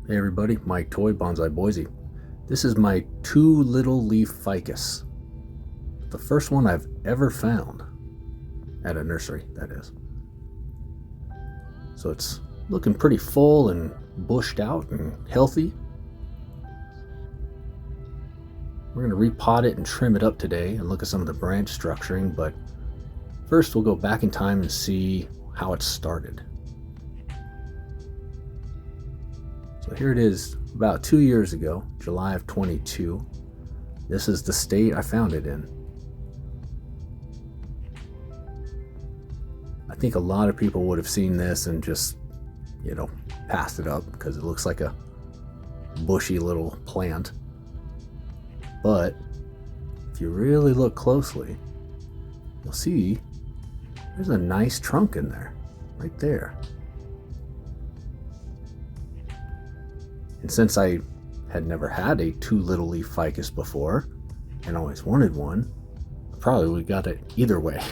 Hey everybody, Mike Toy, Bonsai Boise. This is my 2 Little Leaf Ficus. The first one I've ever found at a nursery, that is. So it's looking pretty full and bushed out and healthy. We're going to repot it and trim it up today and look at some of the branch structuring, but first we'll go back in time and see how it started. So here it is about 2 years ago, July of 22. This is the state I found it in. I think a lot of people would have seen this and just, passed it up because it looks like a bushy little plant. But if you really look closely, you'll see there's a nice trunk in there, right there. And since I had never had a 2 Little Leaf Ficus before and always wanted one, I probably would have got it either way.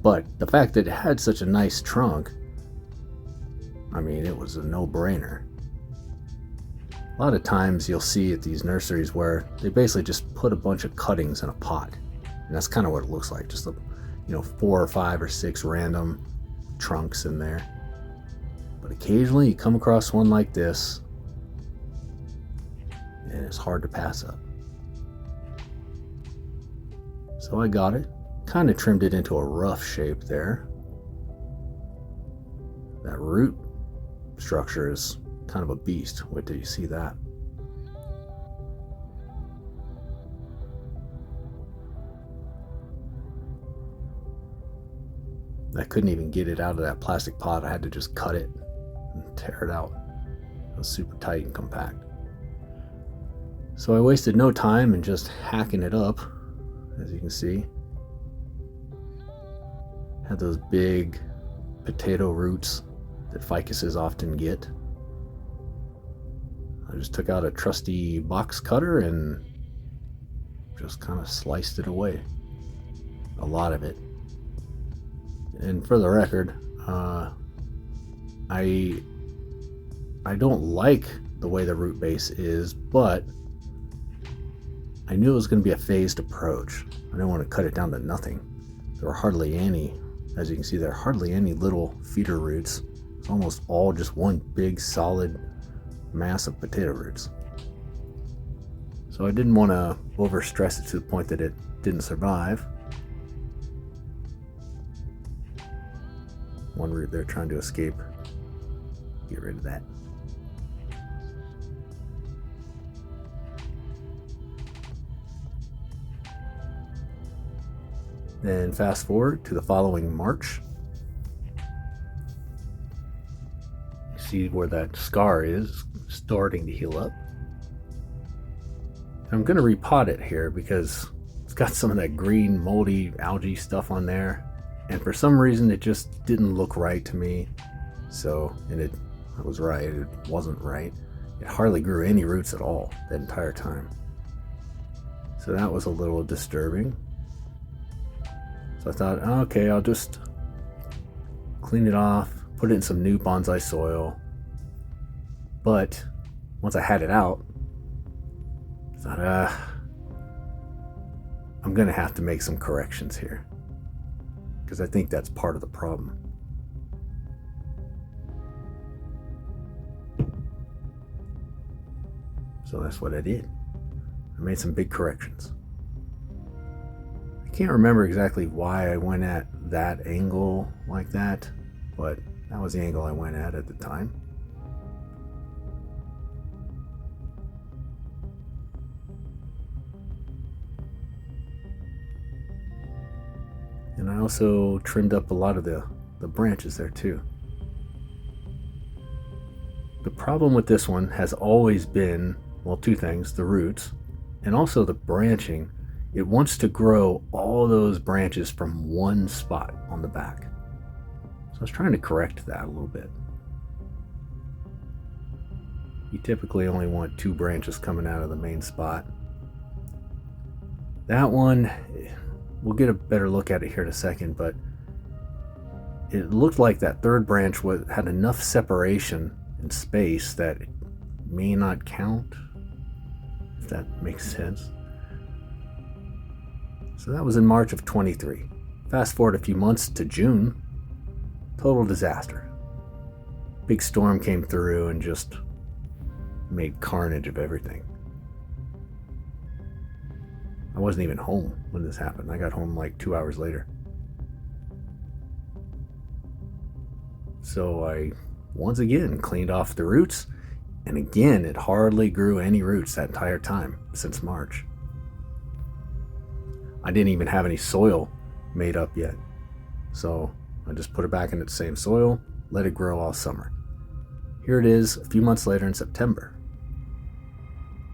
But the fact that it had such a nice trunk, it was a no-brainer. A lot of times you'll see at these nurseries where they basically just put a bunch of cuttings in a pot. And that's kind of what it looks like, just 4 or 5 or 6 random trunks in there. But occasionally you come across one like this, and it's hard to pass up. So I got it, kind of trimmed it into a rough shape there. That root structure is kind of a beast. Wait till you see that. I couldn't even get it out of that plastic pot. I had to just cut it and tear it out. It was super tight and compact. So I wasted no time in just hacking it up, as you can see. Had those big potato roots that ficuses often get. I just took out a trusty box cutter and just kind of sliced it away. A lot of it. And for the record, I don't like the way the root base is, but I knew it was going to be a phased approach. I didn't want to cut it down to nothing. There were hardly any, as you can see, there are hardly any little feeder roots. It's almost all just one big solid mass of potato roots. So I didn't want to overstress it to the point that it didn't survive. One root there trying to escape. Get rid of that. Then fast forward to the following March. You see where that scar is starting to heal up. I'm going to repot it here because it's got some of that green moldy algae stuff on there. And for some reason it just didn't look right to me. I was right, it wasn't right. It hardly grew any roots at all that entire time. So that was a little disturbing. So I thought, okay, I'll just clean it off, put it in some new bonsai soil. But once I had it out, I thought, I'm going to have to make some corrections here, because I think that's part of the problem. So that's what I did. I made some big corrections. I can't remember exactly why I went at that angle like that, but that was the angle I went at the time. And I also trimmed up a lot of the branches there too. The problem with this one has always been, well, 2 things: the roots and also the branching. It wants to grow all those branches from one spot on the back. So I was trying to correct that a little bit. You typically only want 2 branches coming out of the main spot. That one, we'll get a better look at it here in a second, but it looked like that 3rd branch had enough separation and space that may not count, if that makes sense. So that was in March of 23. Fast forward a few months to June, total disaster. Big storm came through and just made carnage of everything. I wasn't even home when this happened. I got home like 2 hours later. So I once again cleaned off the roots, and again it hardly grew any roots that entire time since March. I didn't even have any soil made up yet, so I just put it back into the same soil, let it grow all summer. Here it is a few months later in September.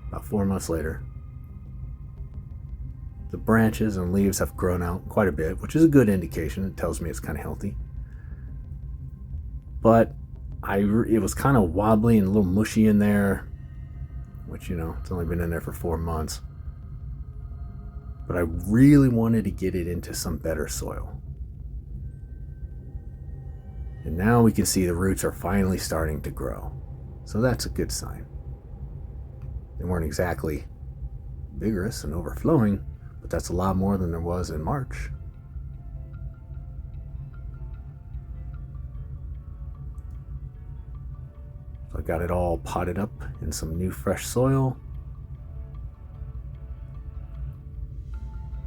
About 4 months later, the branches and leaves have grown out quite a bit, which is a good indication. It tells me it's kind of healthy. But it was kind of wobbly and a little mushy in there, which, it's only been in there for 4 months. But I really wanted to get it into some better soil. And now we can see the roots are finally starting to grow. So that's a good sign. They weren't exactly vigorous and overflowing, but that's a lot more than there was in March. So I got it all potted up in some new fresh soil.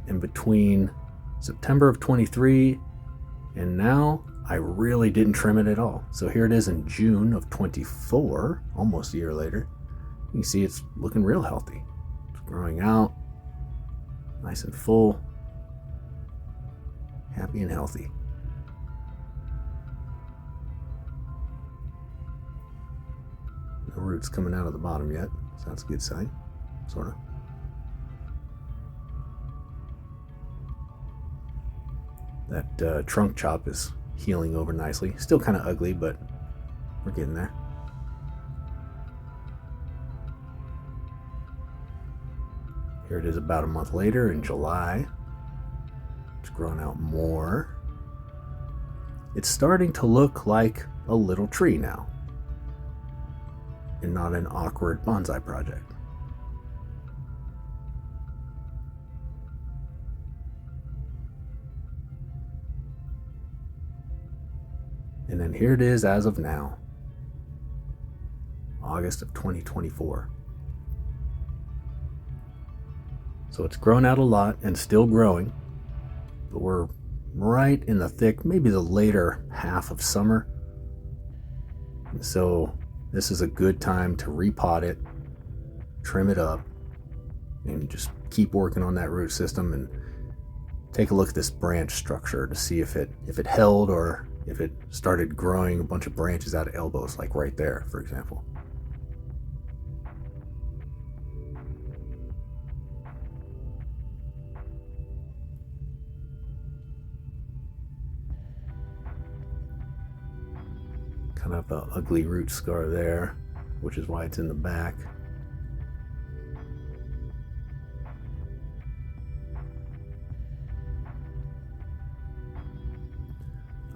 And between September of 23 and now, I really didn't trim it at all. So here it is in June of 24, almost a year later. You can see it's looking real healthy. It's growing out, nice and full, happy and healthy. No roots coming out of the bottom yet, so that's a good sign, sort of. That trunk chop is healing over nicely. Still kind of ugly, but we're getting there. Here it is about a month later in July. It's grown out more. It's starting to look like a little tree now, and not an awkward bonsai project. And then here it is as of now, August of 2024. So it's grown out a lot and still growing, but we're right in the thick, maybe the later half of summer. And so this is a good time to repot it, trim it up, and just keep working on that root system and take a look at this branch structure to see if it held or if it started growing a bunch of branches out of elbows, like right there, for example. Kind of an ugly root scar there, which is why it's in the back.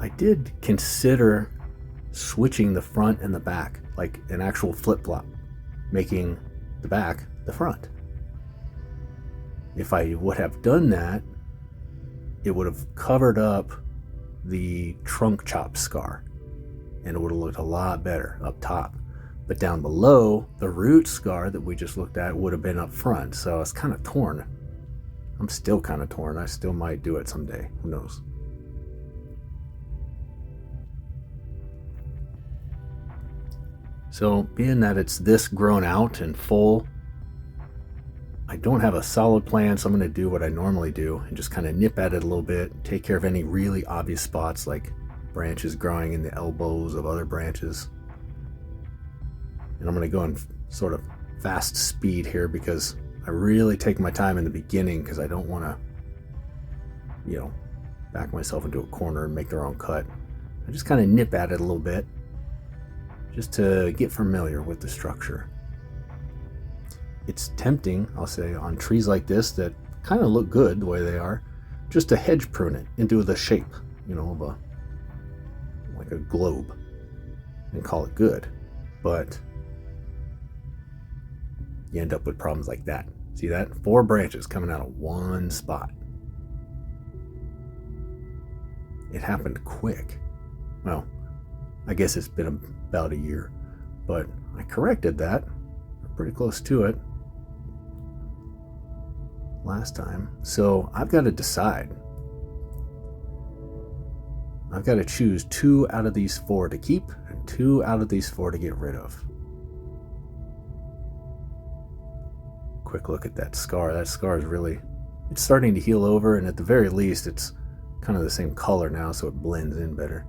I did consider switching the front and the back, like an actual flip-flop, making the back the front. If I would have done that, it would have covered up the trunk chop scar, and it would have looked a lot better up top. But down below, the root scar that we just looked at would have been up front, so it's kind of torn. I'm still kind of torn. I still might do it someday. Who knows? So being that it's this grown out and full, I don't have a solid plan, so I'm going to do what I normally do and just kind of nip at it a little bit, take care of any really obvious spots like branches growing in the elbows of other branches. And I'm going to go in sort of fast speed here because I really take my time in the beginning because I don't want to, back myself into a corner and make the wrong cut. I just kind of nip at it a little bit just to get familiar with the structure. It's tempting, I'll say, on trees like this that kind of look good the way they are, just to hedge prune it into the shape, of like a globe and call it good. But you end up with problems like that. See that? 4 branches coming out of one spot. It happened quick. Well, I guess it's been about a year, but I corrected that. We're pretty close to it last time. So I've got to decide. I've got to choose 2 out of these 4 to keep and 2 out of these 4 to get rid of. Quick look at that scar. That scar is really, it's starting to heal over, and at the very least it's kind of the same color now, so it blends in better.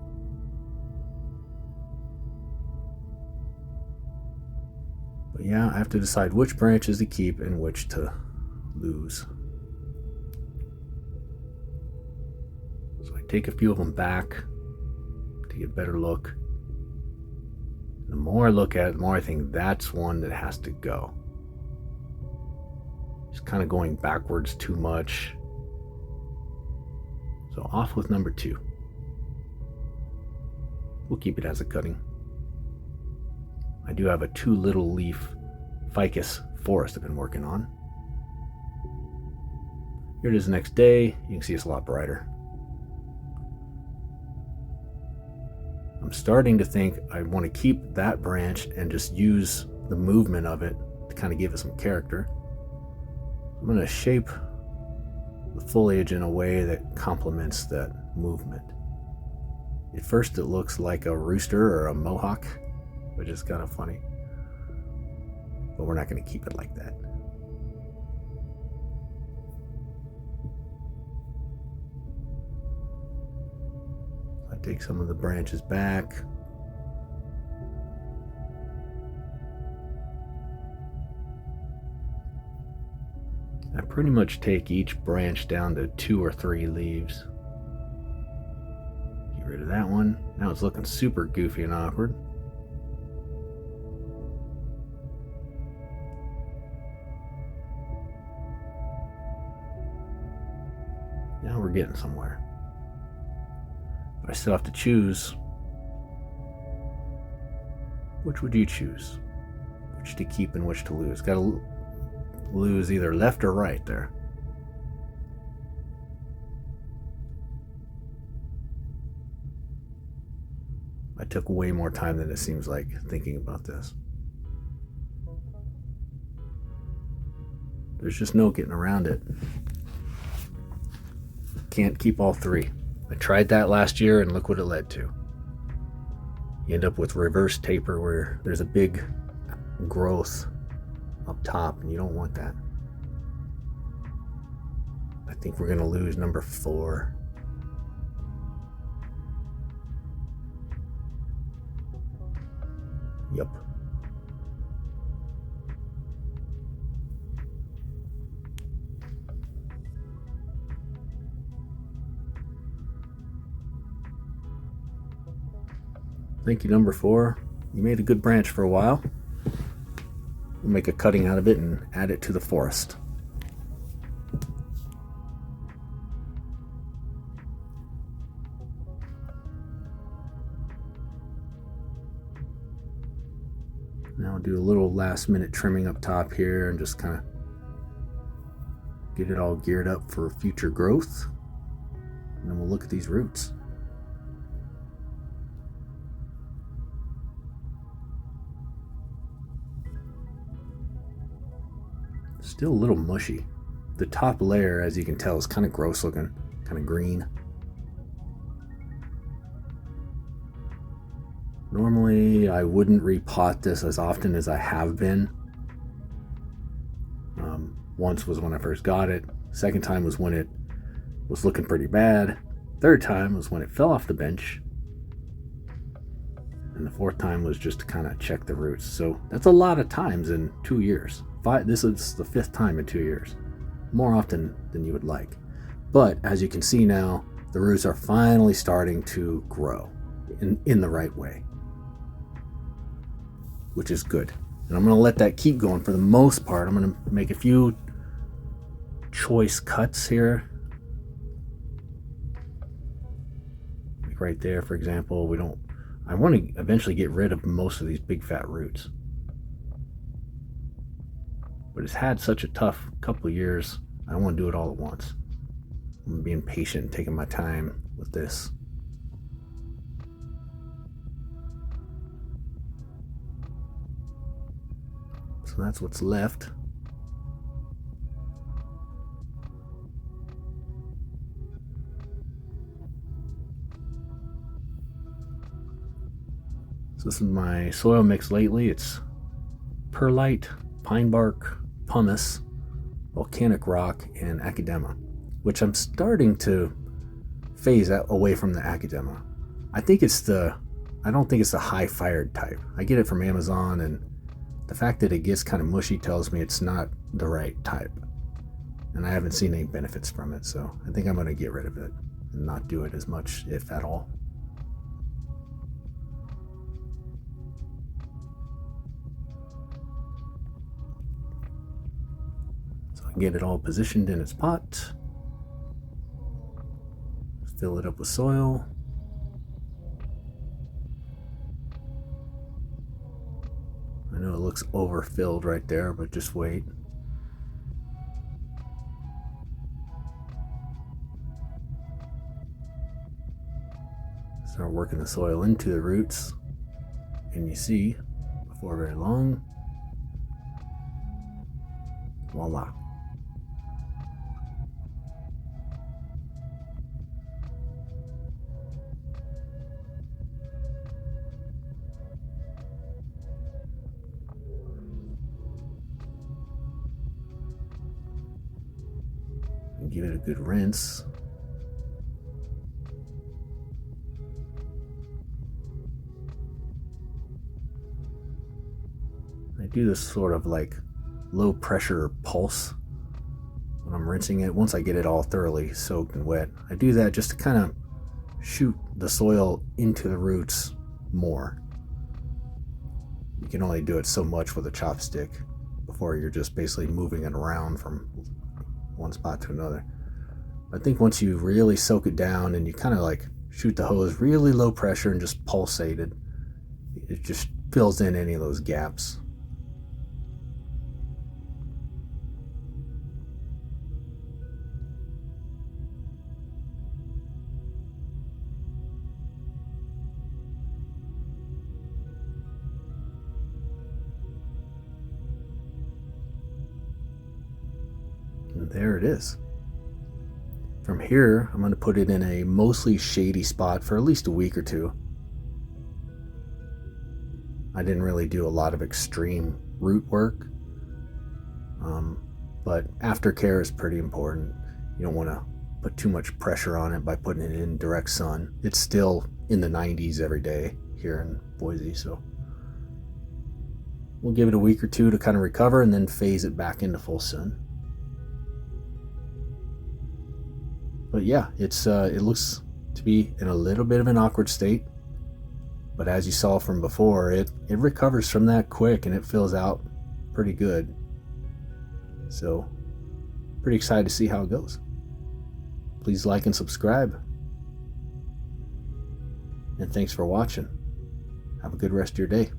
But yeah, I have to decide which branches to keep and which to lose. So I take a few of them back to get a better look. The more I look at it, the more I think that's one that has to go. It's kind of going backwards too much. So off with number 2. We'll keep it as a cutting. I do have a 2 Little Leaf Ficus forest I've been working on. Here it is the next day. You can see it's a lot brighter. I'm starting to think I want to keep that branch and just use the movement of it to kind of give it some character. I'm going to shape the foliage in a way that complements that movement. At first it looks like a rooster or a mohawk, which is kind of funny, but we're not going to keep it like that. I take some of the branches back. I pretty much take each branch down to 2 or 3 leaves. Get rid of that one. Now it's looking super goofy and awkward. Now we're getting somewhere. But I still have to choose. Which would you choose? Which to keep and which to lose? Got to lose either left or right there. I took way more time than it seems like thinking about this. There's just no getting around it. Can't keep all 3. I tried that last year and look what it led to. You end up with reverse taper where there's a big growth up top, and you don't want that. I think we're going to lose number 4. Yep. Thank you, number 4. You made a good branch for a while. We'll make a cutting out of it and add it to the forest. Now I'll do a little last minute trimming up top here and just kind of get it all geared up for future growth. And then we'll look at these roots. Still a little mushy. The top layer, as you can tell, is kind of gross looking, kind of green. Normally, I wouldn't repot this as often as I have been. Once was when I first got it. Second time was when it was looking pretty bad. Third time was when it fell off the bench. And the fourth time was just to kind of check the roots. So that's a lot of times in 2 years. This is the 5th time in 2 years. More often than you would like. But as you can see now, the roots are finally starting to grow in the right way, which is good. And I'm going to let that keep going for the most part. I'm going to make a few choice cuts here. Like right there, for example, I want to eventually get rid of most of these big fat roots. but it's had such a tough couple of years. I don't want to do it all at once. I'm being patient, taking my time with this. So that's what's left. So this is my soil mix lately. It's perlite, pine bark, pumice, volcanic rock, and academia, which I'm starting to phase out away from the academia. I don't think it's the high fired type. I get it from Amazon, and the fact that it gets kind of mushy tells me it's not the right type. And I haven't seen any benefits from it, so I think I'm going to get rid of it and not do it as much, if at all. So I can get it all positioned in its pot. Fill it up with soil. I know it looks overfilled right there, but just wait. Start working the soil into the roots, and you see, before very long, voila. Give it a good rinse. I do this sort of like low pressure pulse when I'm rinsing it. Once I get it all thoroughly soaked and wet, I do that just to kind of shoot the soil into the roots more. You can only do it so much with a chopstick before you're just basically moving it around from one spot to another. I think once you really soak it down and you kind of like shoot the hose really low pressure and just pulsate it, it just fills in any of those gaps. And there it is. From here, I'm going to put it in a mostly shady spot for at least a week or two. I didn't really do a lot of extreme root work, but aftercare is pretty important. You don't want to put too much pressure on it by putting it in direct sun. It's still in the 90s every day here in Boise, so we'll give it a week or two to kind of recover and then phase it back into full sun. But yeah, it looks to be in a little bit of an awkward state, but as you saw from before, it recovers from that quick and it fills out pretty good. So pretty excited to see how it goes. Please like and subscribe, and thanks for watching. Have a good rest of your day.